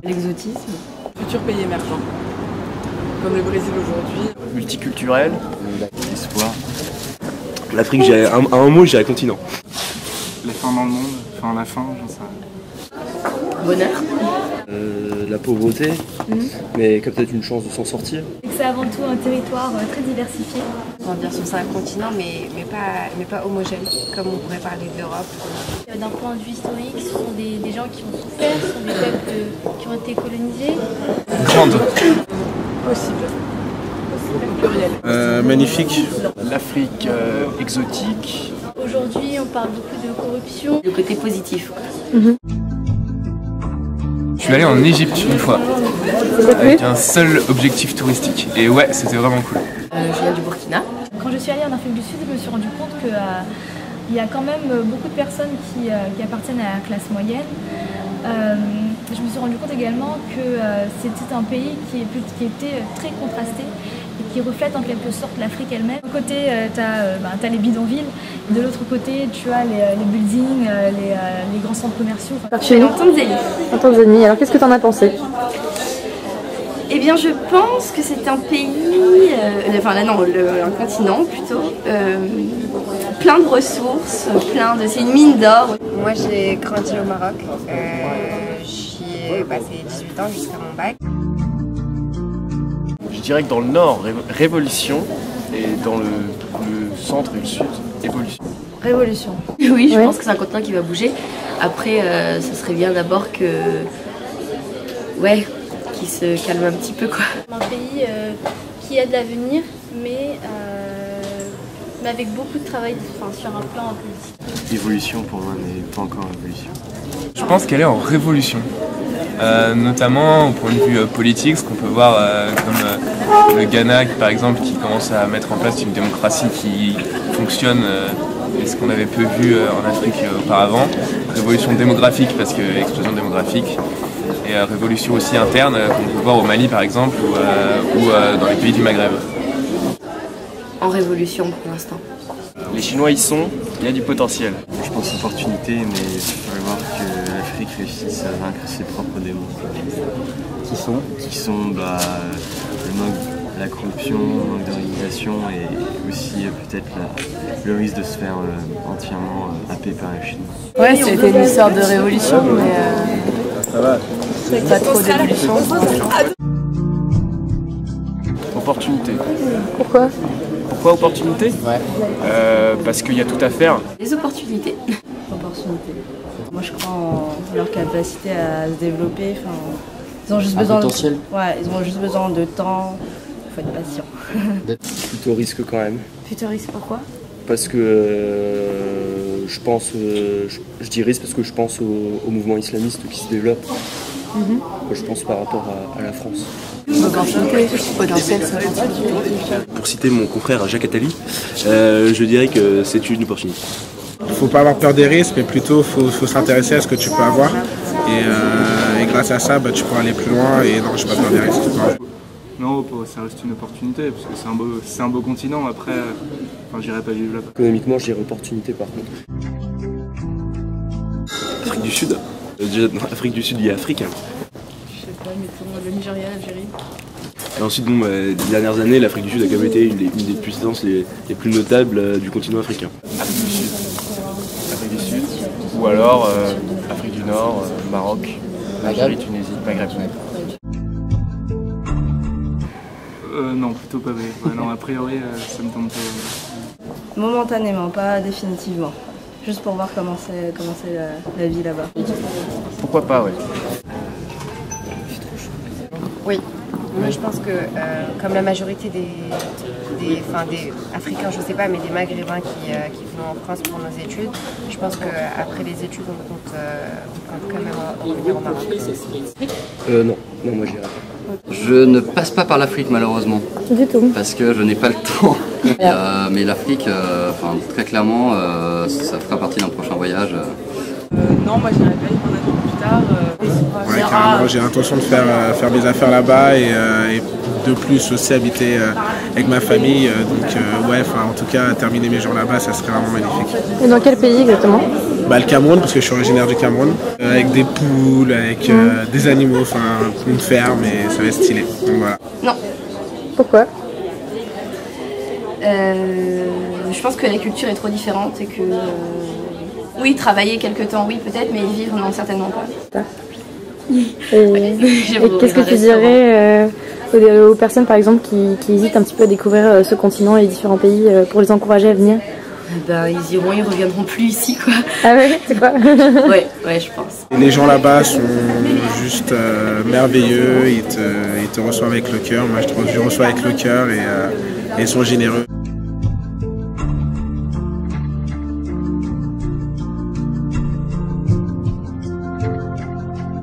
L'exotisme. Futur pays émergent, comme le Brésil aujourd'hui. Multiculturel. Espoir. L'Afrique, à un mot, j'ai un continent. La fin dans le monde, enfin la fin, j'en sais rien. Bonheur. La pauvreté, mais qui a peut-être une chance de s'en sortir. C'est avant tout un territoire très diversifié. On va dire que c'est un continent, mais pas homogène, comme on pourrait parler de l'Europe. D'un point de vue historique, ce sont des gens qui ont souffert, ce sont des peuples qui ont été colonisés. Grande. Possible. Pluriel. Magnifique. L'Afrique exotique. Aujourd'hui, on parle beaucoup de corruption. Le côté positif. Je suis allé en Égypte une fois, avec un seul objectif touristique. Et ouais, c'était vraiment cool. Je viens du Burkina. Quand je suis allée en Afrique du Sud, je me suis rendu compte que il y a quand même beaucoup de personnes qui appartiennent à la classe moyenne. Je me suis rendu compte également que c'était un pays qui était très contrasté et qui reflète en quelque sorte l'Afrique elle-même. D'un côté, tu as les bidonvilles, et de l'autre côté, tu as les buildings, les grands centres commerciaux. Je suis allée en Tanzanie. En Tanzanie, alors qu'est-ce que tu en as pensé? Eh bien, je pense que c'est un pays, un continent plutôt, plein de ressources, c'est une mine d'or. Moi, j'ai grandi au Maroc. J'y ai passé 18 ans jusqu'à mon bac. Je dirais que dans le nord, révolution, et dans le centre et le sud, évolution. Révolution. Oui, je pense que c'est un continent qui va bouger. Après, ça serait bien d'abord que... Ouais, qu'il se calme un petit peu, quoi. Un pays qui a de l'avenir, mais avec beaucoup de travail sur un plan politique. Évolution pour moi, mais pas encore révolution. Je pense qu'elle est en révolution. Notamment au point de vue politique, ce qu'on peut voir comme le Ghana par exemple qui commence à mettre en place une démocratie qui fonctionne, et ce qu'on avait peu vu en Afrique auparavant. Révolution démographique parce que explosion démographique, et révolution aussi interne qu'on peut voir au Mali par exemple ou dans les pays du Maghreb. En révolution pour l'instant. Les Chinois y sont, il y a du potentiel. Je pense opportunité, mais il faudrait voir que l'Afrique réussisse à vaincre ses propres démons. Qui sont le manque, la corruption, le manque d'organisation et aussi peut-être le risque de se faire entièrement happer par la Chine. Ouais, c'était une histoire de révolution, mais Ça va. pas trop d'évolution. Opportunité. Pourquoi? Pourquoi opportunité? Parce qu'il y a tout à faire. Les opportunités. Opportunité. Moi, je crois en leur capacité à se développer. Ils ont juste besoin potentiel. ils ont juste besoin de temps. Il faut être patient. Plutôt risque quand même. Plutôt risque, pourquoi? Parce que je dis risque parce que je pense au mouvement islamiste qui se développe. Je pense par rapport à la France. Opportunité, potentiel, ça. Pour citer mon confrère Jacques Attali, je dirais que c'est une opportunité. Il ne faut pas avoir peur des risques, mais plutôt faut s'intéresser à ce que tu peux avoir. Et grâce à ça, tu pourras aller plus loin. Et non, je n'ai pas peur des risques. Non, ça reste une opportunité parce que c'est un beau continent. Après, j'irai pas vivre là-bas. Économiquement, je dirais opportunité par contre. Afrique du Sud. Déjà, dans Afrique du Sud, il y a Afrique. Je sais pas, mettons le Nigeria, l'Algérie. Et ensuite, les dernières années, l'Afrique du Sud a quand même été une des puissances les plus notables du continent africain. Afrique du Sud. Afrique du Sud. Ou alors Afrique du Nord, Maroc, Algérie, Tunisie, Maghreb. Non, plutôt pas vrai. Non, a priori, ça me tente pas. Momentanément, pas définitivement. Juste pour voir comment c'est la vie là-bas. Pourquoi pas, ouais. Oui. Moi, je pense que comme la majorité des Africains, je sais pas, mais des Maghrébins qui vont en France pour nos études, je pense qu'après les études, on compte quand même revenir au Maroc. Non, moi je dirais pas. Je ne passe pas par l'Afrique malheureusement. Du tout. Parce que je n'ai pas le temps. Mais l'Afrique, très clairement, ça fera partie d'un prochain voyage. Non, moi j'irai pas y prendre plus tard. Ouais, carrément, j'ai l'intention de faire mes affaires là-bas et de plus aussi habiter avec ma famille. Ouais, en tout cas, terminer mes jours là-bas, ça serait vraiment magnifique. Et dans quel pays exactement? Le Cameroun, parce que je suis originaire du Cameroun, avec des poules, avec des animaux, une ferme, et ça va être stylé. Donc voilà. Non. Pourquoi? Je pense que la culture est trop différente et que... oui, travailler quelque temps, oui, peut-être, mais vivre, non, certainement pas. Et qu'est-ce que tu dirais aux personnes, par exemple, qui hésitent un petit peu à découvrir ce continent et les différents pays pour les encourager à venir? Ils iront, ils reviendront plus ici, quoi. Ah ouais, c'est quoi? ouais, je pense. Et les gens là-bas sont juste merveilleux, ils te reçoivent avec le cœur. Moi, je reçois avec le cœur et ils sont généreux.